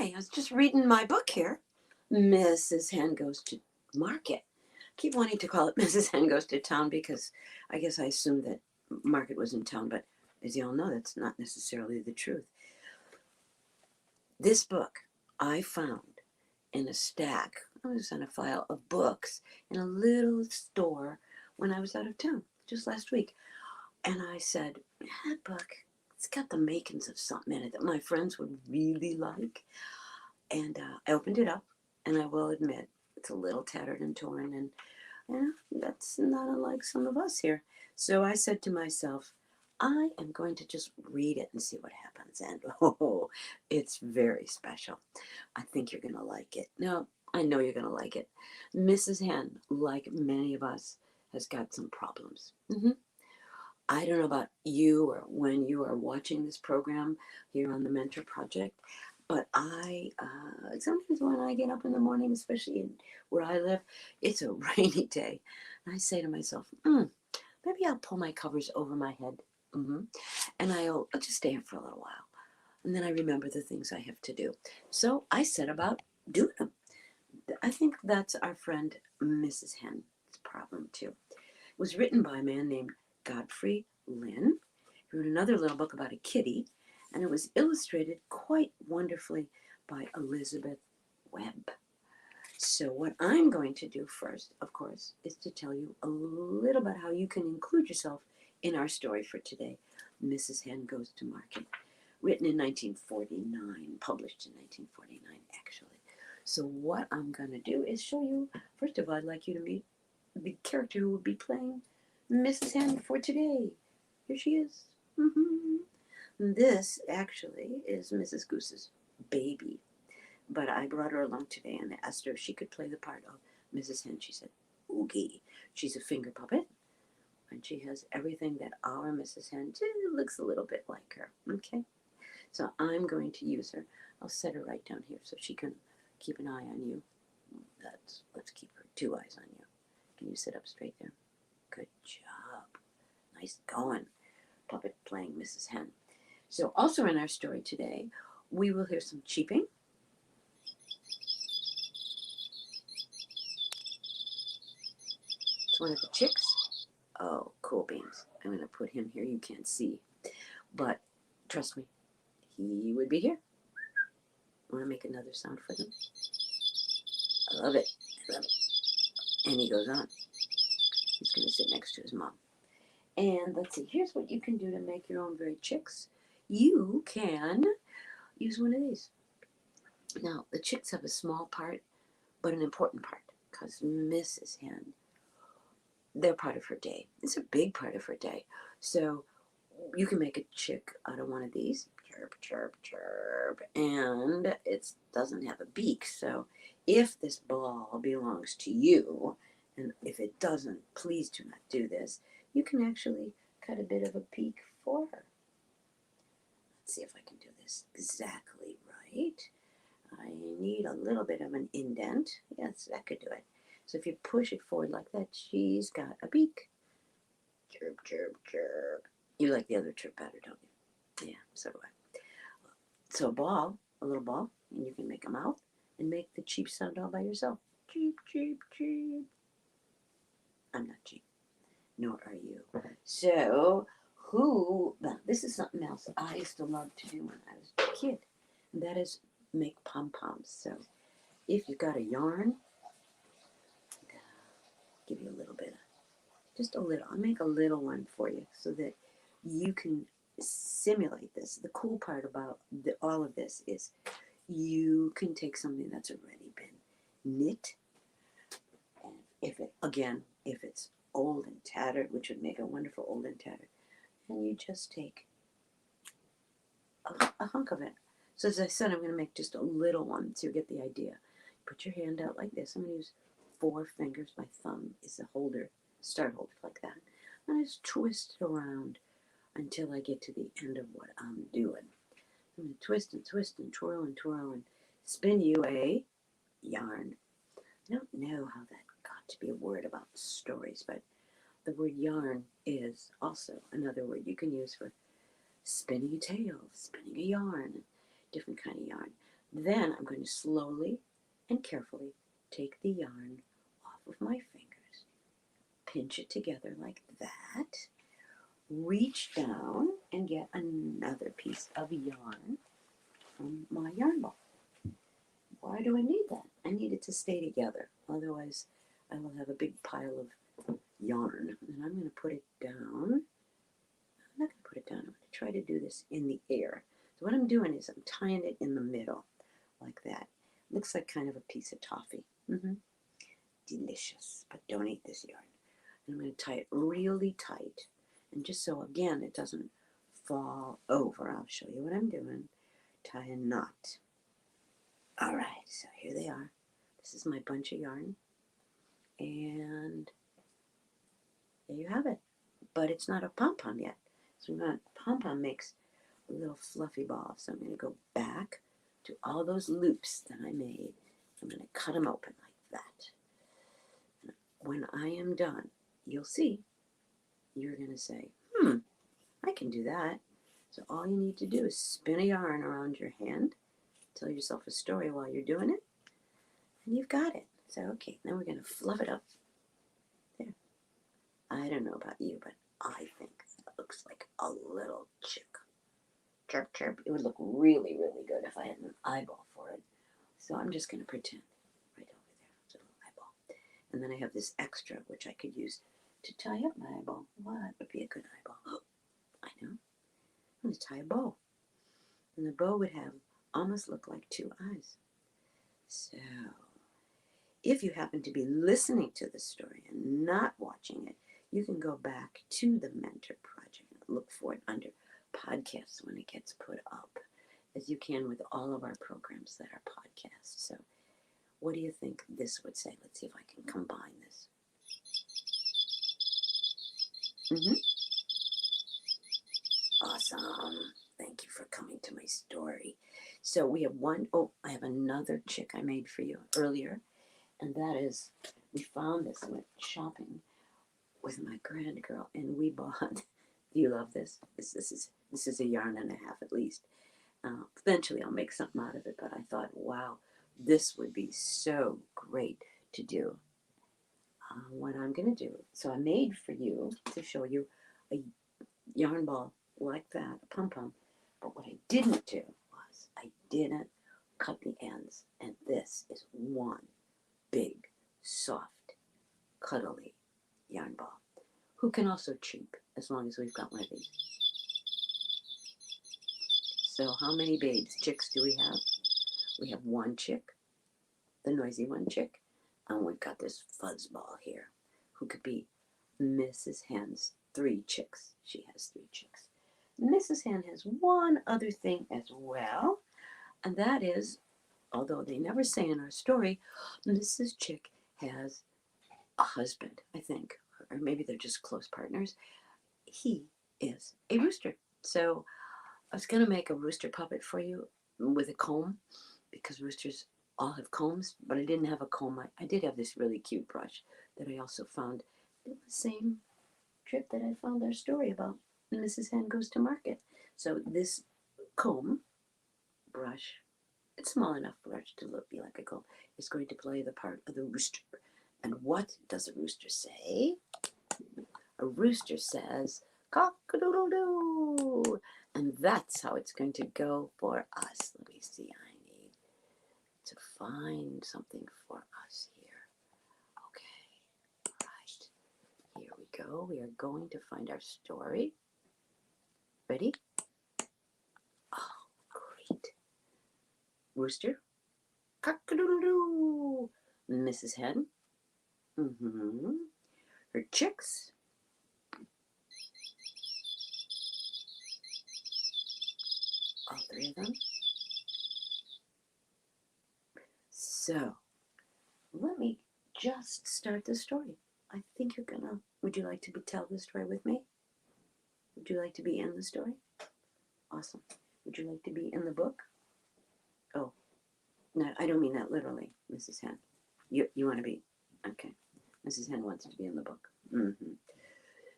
Hi, I was just reading my book here. Mrs. Hen Goes to Market. Keep wanting to call it Mrs. Hen Goes to Town because I guess I assumed that Market was in town, but as you all know, that's not necessarily the truth. This book I found in a stack, I was on a file of books in a little store when I was out of town just last week. And I said, that book, it's got the makings of something in it that my friends would really like. And I opened it up, and I will admit it's a little tattered and torn, and that's not unlike some of us here. So I said to myself, I am going to just read it and see what happens. And oh, it's very special. I think you're going to like it. No, I know you're going to like it. Mrs. Hen, like many of us, has got some problems. I don't know about you or when you are watching this program here on the Mentor Project, but I sometimes when I get up in the morning, especially where I live, it's a rainy day, and I say to myself, maybe I'll pull my covers over my head, and I'll just stay here for a little while, and then I remember the things I have to do. So I set about doing them. I think that's our friend Mrs. Hen's problem too. It was written by a man named Godfrey Lynn. He wrote another little book about a kitty, and it was illustrated quite wonderfully by Elizabeth Webb. So what I'm going to do first, of course, is to tell you a little about how you can include yourself in our story for today, Mrs. Hen Goes to Market, written in 1949, published in 1949, actually. So what I'm going to do is show you, first of all, I'd like you to meet the character who will be playing Mrs. Hen for today. Here she is. This actually is Mrs. Goose's baby, but I brought her along today and asked her if she could play the part of Mrs. Hen. She said, "Oogie." She's a finger puppet, and she has everything that our Mrs. Hen looks a little bit like her. Okay, so I'm going to use her. I'll set her right down here so she can keep an eye on you. Let's keep her 2 eyes on you. Can you sit up straight there? Good job. Nice going. Puppet playing Mrs. Hen. So also in our story today, we will hear some cheeping. It's one of the chicks. Oh, cool beans. I'm going to put him here. You can't see. But trust me, he would be here. Want to make another sound for them? I love it. I love it. And he goes on. He's going to sit next to his mom. And let's see, here's what you can do to make your own very chicks. You can use one of these. Now, the chicks have a small part, but an important part, because Mrs. Hen, they're part of her day. It's a big part of her day. So you can make a chick out of one of these. Chirp, chirp, chirp. And it doesn't have a beak. So if this ball belongs to you, and if it doesn't, please do not do this. You can actually cut a bit of a beak for her. Let's see if I can do this exactly right. I need a little bit of an indent. Yes, that could do it. So if you push it forward like that, she's got a beak. Chirp, chirp, chirp. You like the other chirp better, don't you? Yeah, so do I. So a little ball, and you can make a mouth and make the cheep sound all by yourself. Cheep, cheep, cheep. I'm not cheap, nor are you. So, well, this is something else I used to love to do when I was a kid, and that is make pom-poms. So, if you've got a yarn, give you a little bit of, just a little. I'll make a little one for you so that you can simulate this. The cool part about all of this is you can take something that's already been knit, and if it's old and tattered, which would make a wonderful old and tattered, and you just take a hunk of it. So as I said, I'm going to make just a little one so you get the idea. Put your hand out like this. I'm going to use 4 fingers. My thumb is the holder, start holder like that. And I just twist it around until I get to the end of what I'm doing. I'm going to twist and twist and twirl and spin you a yarn. I don't know how that got to be a word about stories, but the word yarn is also another word you can use for spinning a tale, spinning a yarn, different kind of yarn. Then I'm going to slowly and carefully take the yarn off of my fingers, pinch it together like that, reach down and get another piece of yarn from my yarn ball. Why do I need that? I need it to stay together. Otherwise, I will have a big pile of yarn. And I'm going to put it down. I'm not going to put it down. I'm going to try to do this in the air. So what I'm doing is I'm tying it in the middle like that. Looks like kind of a piece of toffee. Delicious. But don't eat this yarn. And I'm going to tie it really tight. And just so, again, it doesn't fall over, I'll show you what I'm doing. Tie a knot. All right, so here they are. This is my bunch of yarn. And there you have it. But it's not a pom-pom yet. So pom-pom makes a little fluffy ball. So I'm going to go back to all those loops that I made. I'm going to cut them open like that. And when I am done, you'll see, you're going to say, I can do that. So all you need to do is spin a yarn around your hand, tell yourself a story while you're doing it, and you've got it. So, okay, now we're going to fluff it up. There. I don't know about you, but I think that looks like a little chick. Chirp, chirp. It would look really, really good if I had an eyeball for it. So I'm just going to pretend right over there. It's a little eyeball. And then I have this extra, which I could use to tie up my eyeball. What would be a good eyeball? Oh, I know. I'm going to tie a bow. And the bow would have almost look like two eyes. So if you happen to be listening to the story and not watching it, you can go back to the Mentor Project and look for it under podcasts when it gets put up, as you can with all of our programs that are podcasts. So what do you think this would say? Let's see if I can combine this. Awesome. Thank you for coming to my story. So we have one, oh, I have another chick I made for you earlier. And that is, we found this, went shopping with my grand girl, and we bought, do you love this? This is a yarn and a half at least. Eventually I'll make something out of it, but I thought, wow, this would be so great to do. What I'm going to do, so I made for you to show you a yarn ball like that, a pom-pom. But what I didn't do was I didn't cut the ends. And this is one big, soft, cuddly yarn ball, who can also cheep as long as we've got one of these. So how many babes, chicks do we have? We have one chick, the noisy one chick, and we've got this fuzzball here, who could be Mrs. Hen's 3 chicks. She has 3 chicks. Mrs. Hen has one other thing as well, and that is, although they never say in our story, Mrs. Chick has a husband, I think, or maybe they're just close partners. He is a rooster. So I was going to make a rooster puppet for you with a comb, because roosters all have combs, but I didn't have a comb. I did have this really cute brush that I also found in the same trip that I found our story about Mrs. Hen Goes to Market. So this comb brush, it's small enough brush to be like a comb, is going to play the part of the rooster. And what does a rooster say? A rooster says, cock-a-doodle-doo. And that's how it's going to go for us. Let me see, I need to find something for us here. Okay, all right, here we go. We are going to find our story. Ready? Oh, great. Rooster, cock-a-doodle-doo. Mrs. Hen, her chicks, all 3 of them. So, let me just start the story. I think you're gonna, would you like to tell the story with me? Would you like to be in the story? Awesome. Would you like to be in the book? Oh, no, I don't mean that literally, Mrs. Hen. You want to be, okay. Mrs. Hen wants to be in the book.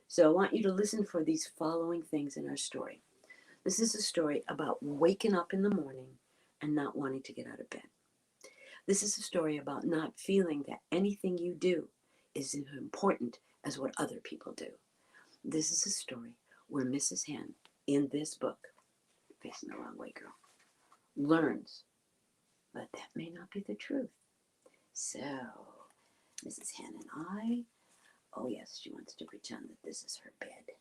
So I want you to listen for these following things in our story. This is a story about waking up in the morning and not wanting to get out of bed. This is a story about not feeling that anything you do is as important as what other people do. This is a story where Mrs. Hen, in this book, facing the wrong way, girl, learns, but that may not be the truth. So, Mrs. Hen and I, oh yes, she wants to pretend that this is her bed.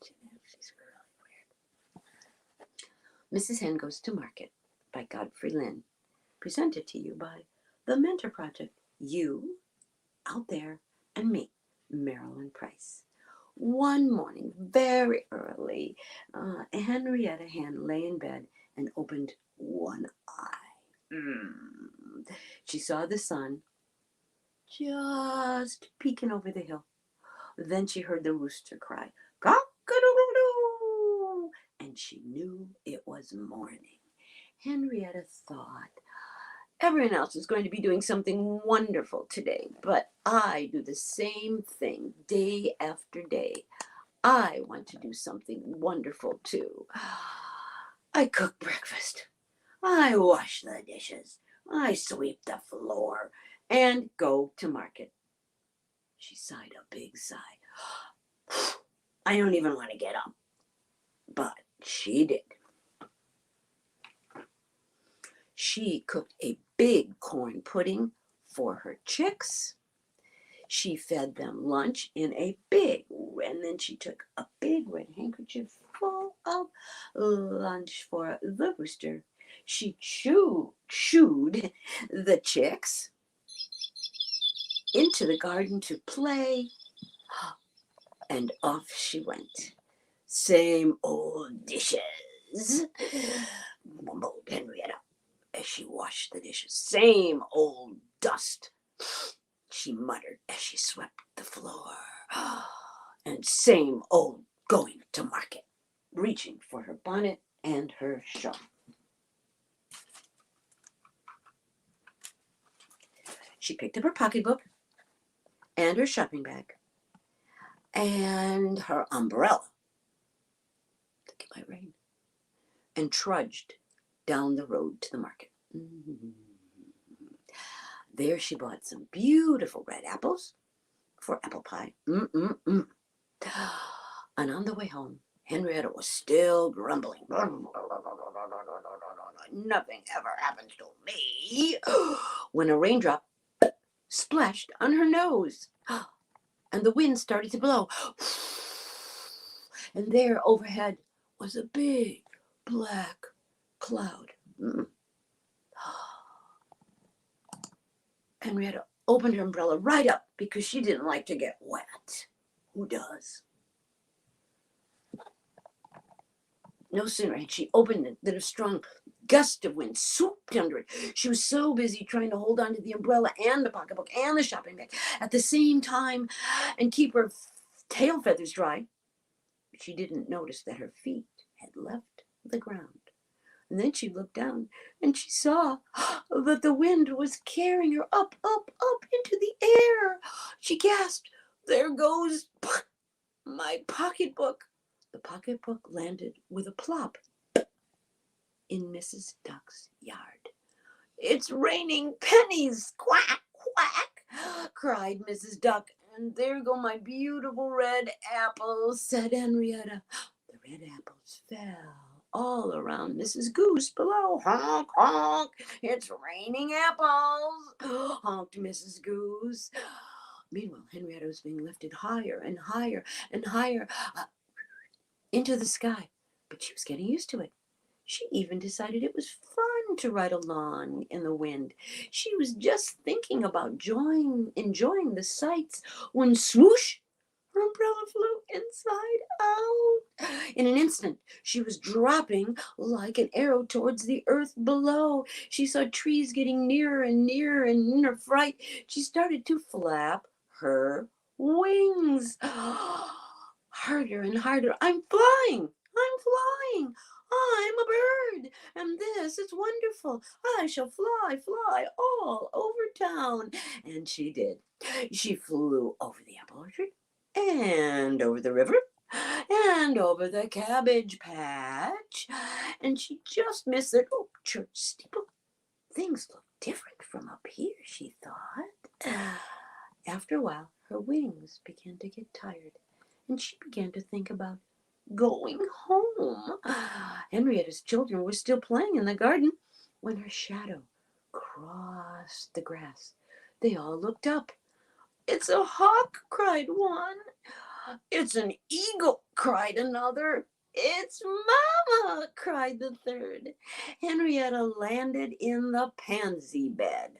She's really weird. Mrs. Hen Goes to Market by Godfrey Lynn, presented to you by the Mentor Project, you out there, and me, Marilyn Price. One morning, very early, Henrietta Hen lay in bed and opened one eye. She saw the sun just peeking over the hill. Then she heard the rooster cry, cock-a-doodle-doo, and she knew it was morning. Henrietta thought, everyone else is going to be doing something wonderful today, but I do the same thing day after day. I want to do something wonderful too. I cook breakfast. I wash the dishes. I sweep the floor and go to market. She sighed a big sigh. I don't even want to get up. But she did. She cooked a big corn pudding for her chicks. She fed them lunch in a big, and then she took a big red handkerchief full of lunch for the rooster. She shooed the chicks into the garden to play, and off she went. Same old dishes, mumbled Henrietta as she washed the dishes. Same old dust, she muttered as she swept the floor. And same old going to market, reaching for her bonnet and her shawl. She picked up her pocketbook and her shopping bag and her umbrella, think it might rain, and trudged down the road to the market. There she bought some beautiful red apples for apple pie. And on the way home, Henrietta was still grumbling. Nothing ever happens to me. When a raindrop splashed on her nose, and the wind started to blow. And there overhead was a big black cloud. Henrietta opened her umbrella right up because she didn't like to get wet. Who does? No sooner had she opened it than a strong gust of wind swooped under it. She was so busy trying to hold on to the umbrella and the pocketbook and the shopping bag at the same time and keep her tail feathers dry, she didn't notice that her feet had left the ground. And then she looked down and she saw that the wind was carrying her up, up, up into the air. She gasped, there goes my pocketbook. The pocketbook landed with a plop in Mrs. Duck's yard. It's raining pennies, quack, quack, cried Mrs. Duck. And there go my beautiful red apples, said Henrietta. The red apples fell all around Mrs. Goose below. Honk, honk, it's raining apples, honked Mrs. Goose. Meanwhile, Henrietta was being lifted higher and higher and higher into the sky, but she was getting used to it. She even decided it was fun to ride along in the wind. She was just thinking about enjoying the sights when swoosh, her umbrella flew inside out. In an instant, she was dropping like an arrow towards the earth below. She saw trees getting nearer and nearer, and in her fright, she started to flap her wings. Harder and harder. I'm flying! I'm flying! I'm a bird, and this is wonderful. I shall fly, fly all over town. And she did. She flew over the apple orchard, and over the river, and over the cabbage patch, and she just missed it. church steeple. Things look different from up here, she thought. After a while, her wings began to get tired, and she began to think about going home. Henrietta's children were still playing in the garden when her shadow crossed the grass. They all looked up. "It's a hawk," cried one. "It's an eagle," cried another. "It's Mama," cried the third. Henrietta landed in the pansy bed.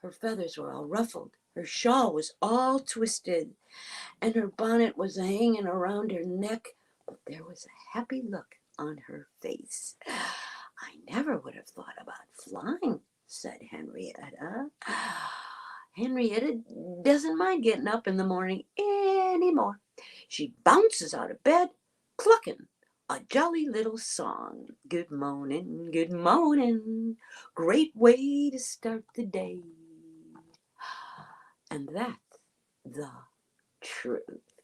Her feathers were all ruffled. Her shawl was all twisted, and her bonnet was hanging around her neck, but there was a happy look on her face. "I never would have thought about flying," said Henrietta. Henrietta doesn't mind getting up in the morning anymore. She bounces out of bed, clucking a jolly little song. "Good morning, good morning, great way to start the day." And that's the truth.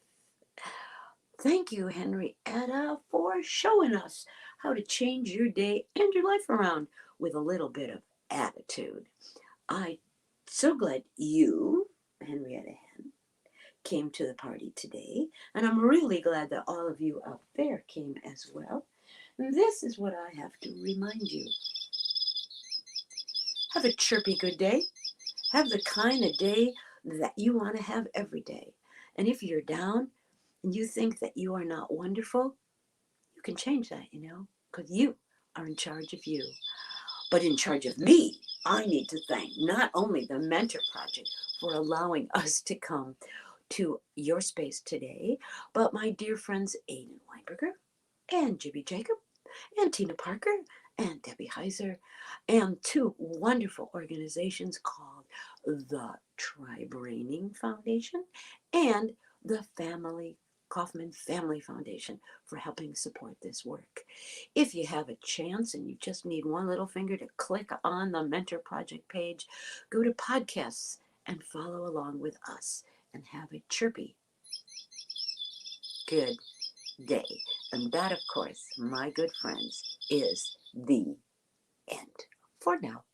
Thank you, Henrietta, for showing us how to change your day and your life around with a little bit of attitude. I'm so glad you, Henrietta Hen, came to the party today, and I'm really glad that all of you up there came as well. And this is what I have to remind you. Have a chirpy good day. Have the kind of day that you want to have every day. And if you're down and you think that you are not wonderful, you can change that, because you are in charge of you. But in charge of me, I need to thank not only the Mentor Project for allowing us to come to your space today, but my dear friends Aiden Weinberger and Jimmy Jacob and Tina Parker and Debbie Heiser, and two wonderful organizations called the Tri-Braining Foundation and the Kaufman Family Foundation for helping support this work. If you have a chance and you just need one little finger to click on the Mentor Project page, go to podcasts and follow along with us and have a chirpy good day. And that, of course, my good friends, is the end for now.